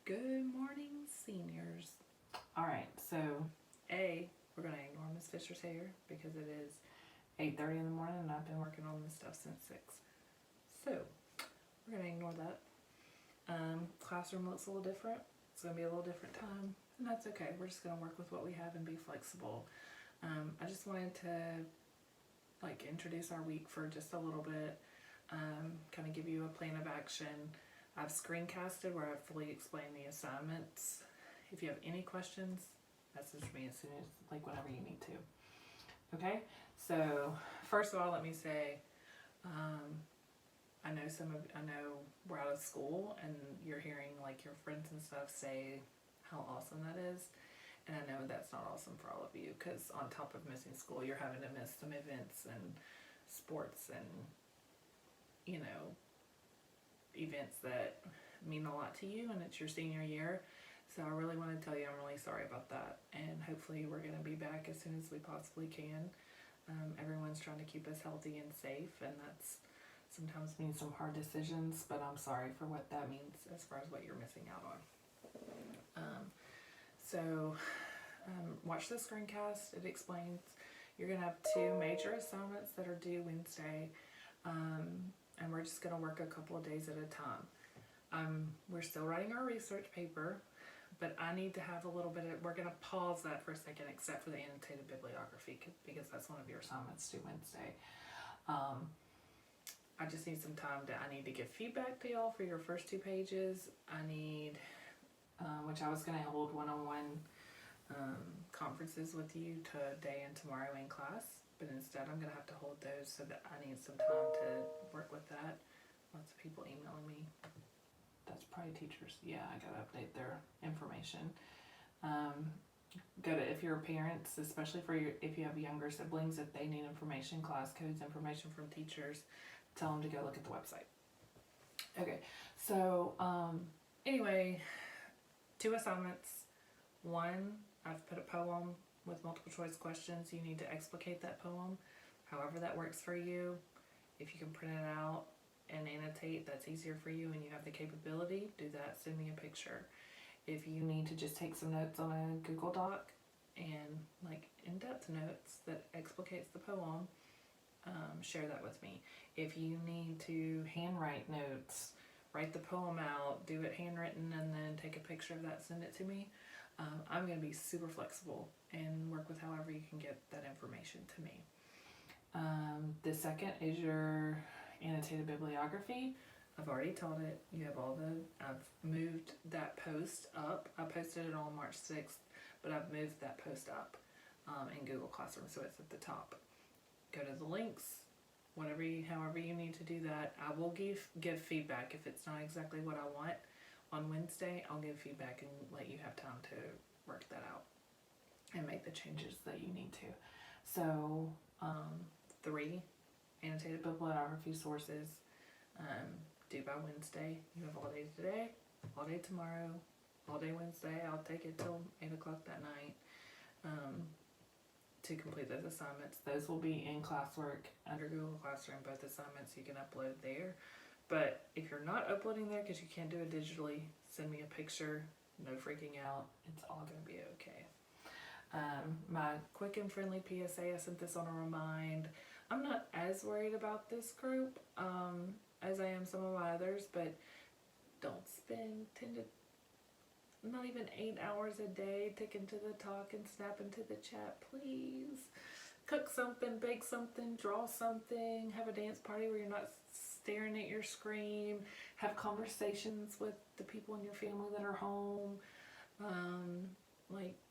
Good morning, seniors. All right, so we're gonna ignore Miss Fisher's hair because it is 8:30 in the morning and I've been working on this stuff since 6. So we're gonna ignore that. Classroom looks a little different. It's gonna be a little different time, and that's okay. We're just gonna work with what we have and be flexible. I just wanted to introduce our week for just a little bit. Kind of give you a plan of action. I've screencasted where I've fully explained the assignments. If you have any questions, message me as soon as, whenever you need to. Okay, so first of all, let me say, I know we're out of school and you're hearing your friends and stuff say how awesome that is. And I know that's not awesome for all of you because on top of missing school, you're having to miss some events and sports and, events that mean a lot to you, and it's your senior year. So I really want to tell you I'm really sorry about that, and hopefully we're going to be back as soon as we possibly can. Everyone's trying to keep us healthy and safe, and that's sometimes means some hard decisions, but I'm sorry for what that means as far as what you're missing out on. Watch the screencast. It explains you're going to have 2 major assignments that are due Wednesday, and we're just going to work a couple of days at a time. We're still writing our research paper, but I need to have a little bit of, we're going to pause that for a second except for the annotated bibliography because that's one of your assignments due Wednesday. I just need some time I need to give feedback to y'all for your first 2 pages. I need, which I was going to hold one-on-one conferences with you today and tomorrow in class, but instead I'm going to have to hold those, so that I need some time to work with that. Lots of people emailing me. That's probably teachers. Yeah, I got to update their information. If you're parents, especially if you have younger siblings, if they need information, class codes, information from teachers, tell them to go look at the website. Okay, so anyway, 2 assignments. 1, I've put a poem with multiple choice questions. You need to explicate that poem, however that works for you. If you can print it out and annotate, that's easier for you and you have the capability, do that. Send me a picture. If you need to just take some notes on a Google Doc and in-depth notes that explicates the poem, share that with me. If you need to handwrite notes, write the poem out, do it handwritten, and then take a picture of that, send it to me. I'm going to be super flexible and work with however you can get that information to me. The second is your annotated bibliography. I've already taught it. You have I've moved that post up. I posted it on March 6th, but I've moved that post up in Google Classroom, so it's at the top. Go to the links, however you need to do that. I will give feedback if it's not exactly what I want. On Wednesday, I'll give feedback and let you have time to work that out and make the changes that you need to. So, 3 annotated bibliography sources due by Wednesday. You have all day today, all day tomorrow, all day Wednesday. I'll take it till 8 o'clock that night to complete those assignments. Those will be in classwork under Google Classroom, both assignments you can upload there. But if you're not uploading there because you can't do it digitally, send me a picture. No freaking out. It's all going to be okay. My quick and friendly PSA, I sent this on a remind. I'm not as worried about this group as I am some of my others, but don't spend 10 to not even 8 hours a day taking to the talk and snapping to the chat, please. Cook something, bake something, draw something, have a dance party where you're not staring at your screen, have conversations with the people in your family that are home,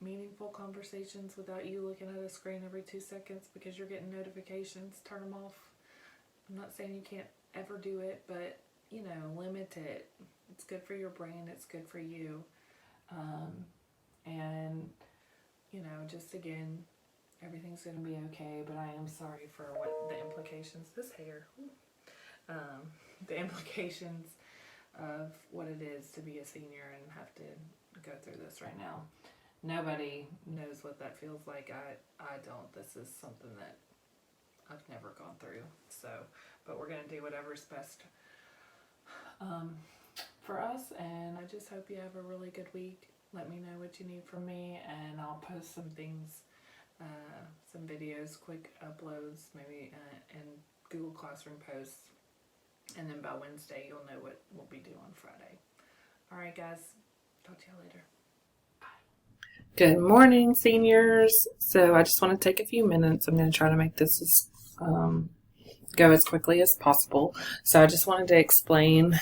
meaningful conversations without you looking at a screen every 2 seconds because you're getting notifications. Turn them off. I'm not saying you can't ever do it, but limit it. It's good for your brain, it's good for you. And just again, everything's going to be okay, but I am sorry for what the implications, the implications of what it is to be a senior and have to go through this right now. Nobody knows what that feels like. I don't. This is something that I've never gone through. So, but we're going to do whatever's best for us, and I just hope you have a really good week. Let me know what you need from me, and I'll post some things, some videos, quick uploads, maybe in Google Classroom posts, and then by Wednesday you'll know what we'll be doing on Friday. Alright guys, talk to you later. Good morning, seniors. So I just want to take a few minutes. I'm going to try to make this go as quickly as possible. So I just wanted to explain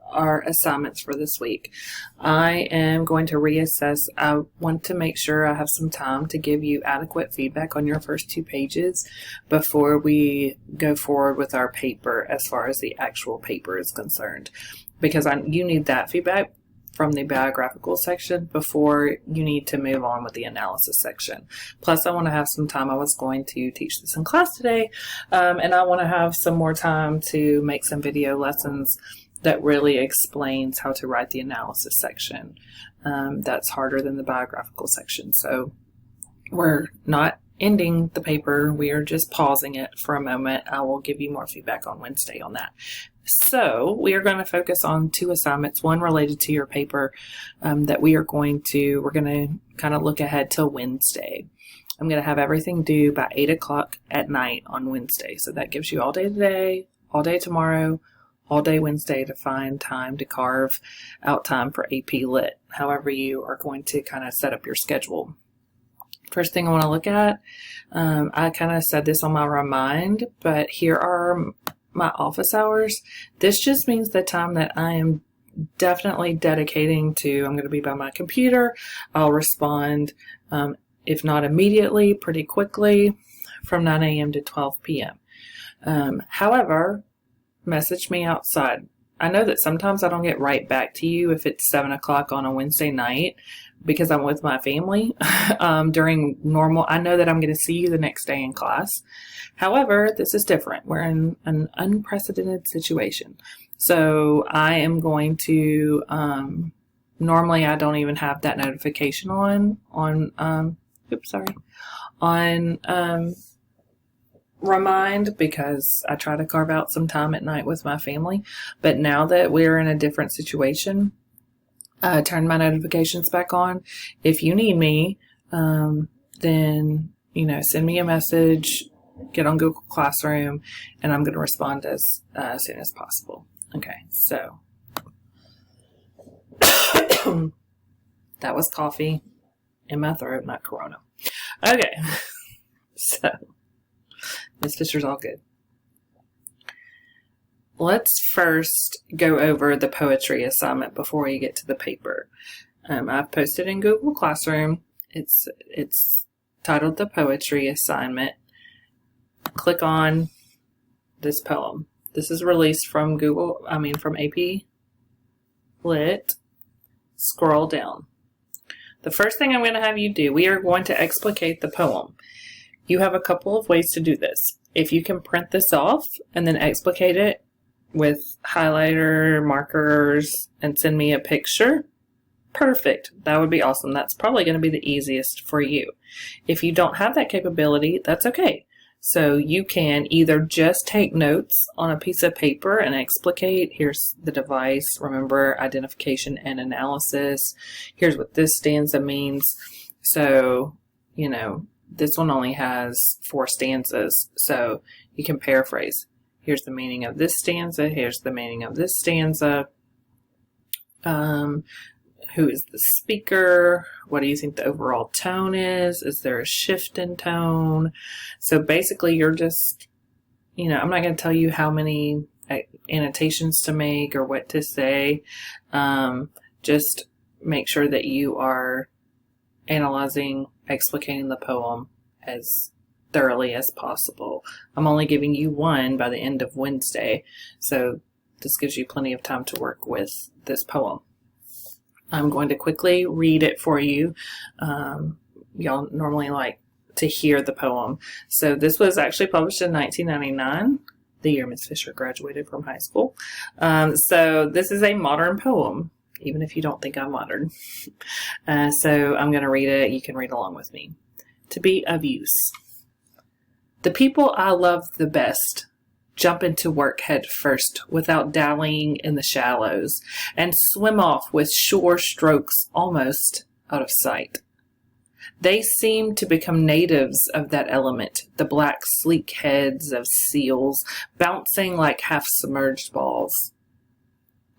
our assignments for this week. I am going to reassess. I want to make sure I have some time to give you adequate feedback on your first 2 pages before we go forward with our paper as far as the actual paper is concerned, because you need that feedback from the biographical section before you need to move on with the analysis section. Plus, I want to have some time. I was going to teach this in class today, and I want to have some more time to make some video lessons that really explains how to write the analysis section. That's harder than the biographical section. So we're not ending the paper. We are just pausing it for a moment. I will give you more feedback on Wednesday on that. So we are going to focus on 2 assignments, one related to your paper that we're going to kind of look ahead till Wednesday. I'm going to have everything due by 8 o'clock at night on Wednesday. So that gives you all day today, all day tomorrow, all day Wednesday to find time to carve out time for AP Lit, however you are going to kind of set up your schedule. First thing I want to look at, I kind of said this on my remind, but here are my office hours. This just means the time that I am definitely dedicating to, I'm going to be by my computer. I'll respond, if not immediately, pretty quickly from 9 a.m. to 12 p.m. However, message me outside. I know that sometimes I don't get right back to you if it's 7 o'clock on a Wednesday night because I'm with my family during normal. I know that I'm going to see you the next day in class. However, this is different. We're in an unprecedented situation. So I am going to, normally I don't even have that notification on Remind, because I try to carve out some time at night with my family. But now that we're in a different situation, turn my notifications back on. If you need me, then, send me a message, get on Google Classroom, and I'm going to respond as soon as possible. Okay, so that was coffee in my throat, not Corona. Okay, so Miss Fisher's all good. Let's first go over the poetry assignment before we get to the paper. I've posted in Google Classroom. It's titled the poetry assignment. Click on this poem. This is released from from AP Lit. Scroll down. The first thing I'm going to have you do, we are going to explicate the poem. You have a couple of ways to do this. If you can print this off and then explicate it with highlighter, markers, and send me a picture, perfect. That would be awesome. That's probably going to be the easiest for you. If you don't have that capability, that's okay. So you can either just take notes on a piece of paper and explicate. Here's the device. Remember, identification and analysis. Here's what this stanza means. So, this one only has 4 stanzas, so you can paraphrase. Here's the meaning of this stanza. Here's the meaning of this stanza. Who is the speaker? What do you think the overall tone is? Is there a shift in tone? So basically you're just, I'm not going to tell you how many annotations to make or what to say. Just make sure that you are analyzing, explicating the poem as thoroughly as possible. I'm only giving you one by the end of Wednesday, so this gives you plenty of time to work with this poem. I'm going to quickly read it for you. Y'all normally like to hear the poem. So this was actually published in 1999, the year Miss Fisher graduated from high school. So this is a modern poem, even if you don't think I'm modern. So I'm going to read it. You can read along with me. To be of use. The people I love the best jump into work head first without dallying in the shallows, and swim off with sure strokes almost out of sight. They seem to become natives of that element, the black sleek heads of seals bouncing like half-submerged balls.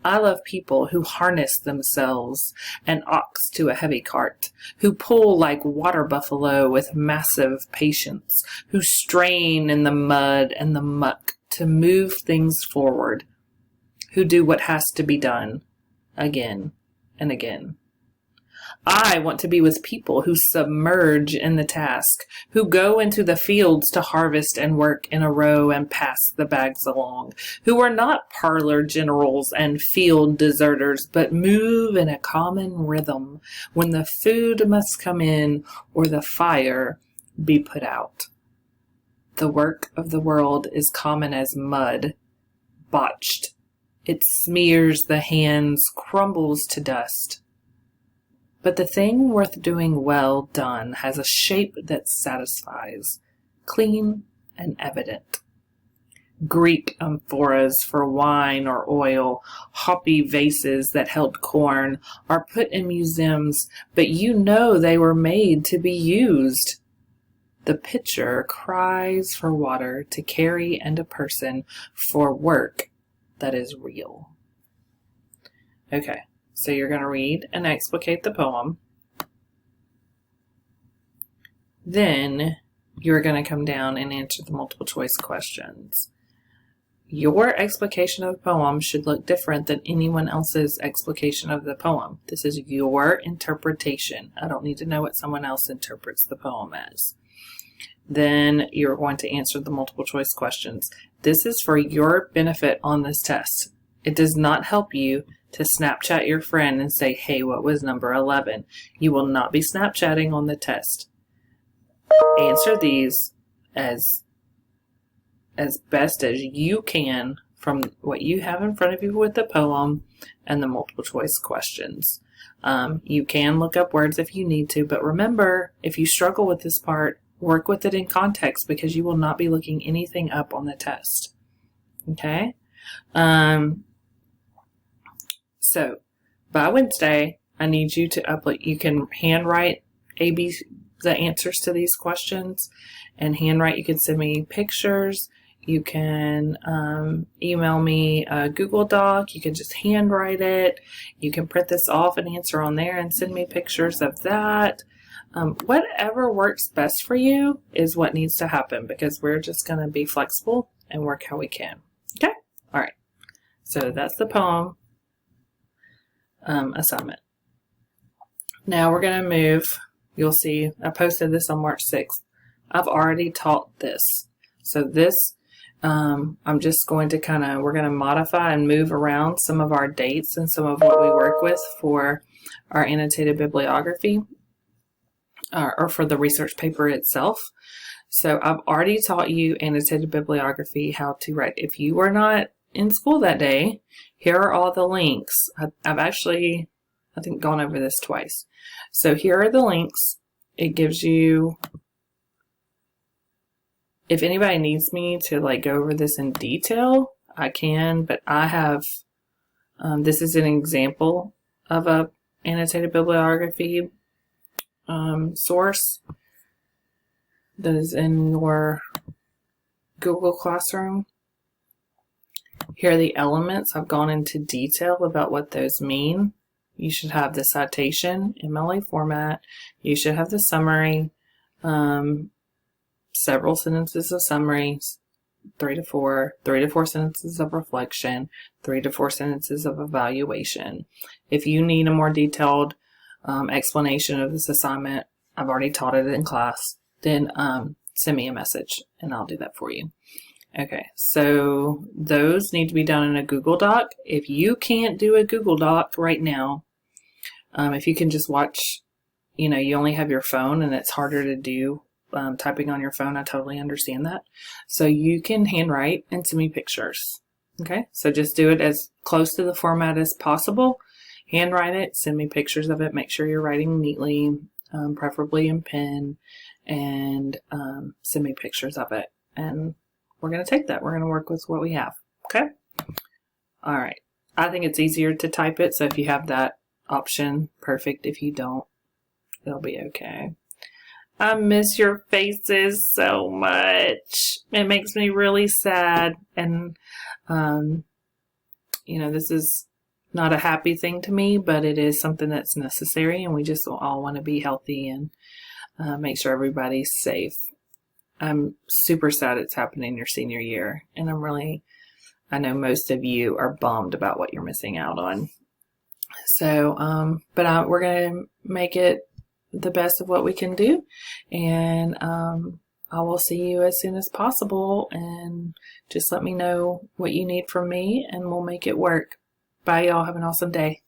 I love people who harness themselves an ox to a heavy cart, who pull like water buffalo with massive patience, who strain in the mud and the muck to move things forward, who do what has to be done again and again. I want to be with people who submerge in the task, who go into the fields to harvest and work in a row and pass the bags along, who are not parlor generals and field deserters, but move in a common rhythm when the food must come in or the fire be put out. The work of the world is common as mud, botched. It smears the hands, crumbles to dust. But the thing worth doing well done has a shape that satisfies, clean and evident. Greek amphoras for wine or oil, hoppy vases that held corn, are put in museums, but you know they were made to be used. The pitcher cries for water to carry and a person for work that is real. Okay. So you're going to read and explicate the poem. Then you're going to come down and answer the multiple choice questions. Your explication of the poem should look different than anyone else's explication of the poem. This is your interpretation. I don't need to know what someone else interprets the poem as. Then you're going to answer the multiple choice questions. This is for your benefit on this test. It does not help you to Snapchat your friend and say, hey, what was number 11? You will not be Snapchatting on the test. Answer these as best as you can from what you have in front of you with the poem and the multiple choice questions. You can look up words if you need to, but remember, if you struggle with this part, work with it in context because you will not be looking anything up on the test. Okay? So, by Wednesday, I need you to upload. You can handwrite the answers to these questions, and handwrite. You can send me pictures. You can email me a Google Doc. You can just handwrite it. You can print this off and answer on there and send me pictures of that. Whatever works best for you is what needs to happen because we're just going to be flexible and work how we can. Okay? All right. So that's the poem. Assignment. Now we're going to move. You'll see I posted this on March 6th. I've already taught this. So this, I'm just going to we're going to modify and move around some of our dates and some of what we work with for our annotated bibliography or for the research paper itself. So I've already taught you annotated bibliography, how to write. If you were not in school that day, here are all the links. I've actually, I think, gone over this twice. So here are the links. It gives you, if anybody needs me to go over this in detail, I can, but I have, this is an example of a annotated bibliography source that is in your Google Classroom. Here are the elements. I've gone into detail about what those mean. You should have the citation, MLA format. You should have the summary, several sentences of summary, 3 to 4 sentences of reflection, 3 to 4 sentences of evaluation. If you need a more detailed explanation of this assignment, I've already taught it in class, then send me a message and I'll do that for you. Okay, so those need to be done in a Google Doc. If you can't do a Google Doc right now, if you can just watch, you only have your phone and it's harder to do typing on your phone, I totally understand that. So you can handwrite and send me pictures. Okay, so just do it as close to the format as possible. Handwrite it, send me pictures of it, make sure you're writing neatly, preferably in pen, and send me pictures of it. And we're going to take that. We're going to work with what we have. Okay? All right. I think it's easier to type it. So if you have that option, perfect. If you don't, it'll be okay. I miss your faces so much. It makes me really sad. And, this is not a happy thing to me, but it is something that's necessary. And we just all want to be healthy and make sure everybody's safe. I'm super sad it's happening your senior year. And I know most of you are bummed about what you're missing out on. So, we're going to make it the best of what we can do. And I will see you as soon as possible. And just let me know what you need from me and we'll make it work. Bye, y'all. Have an awesome day.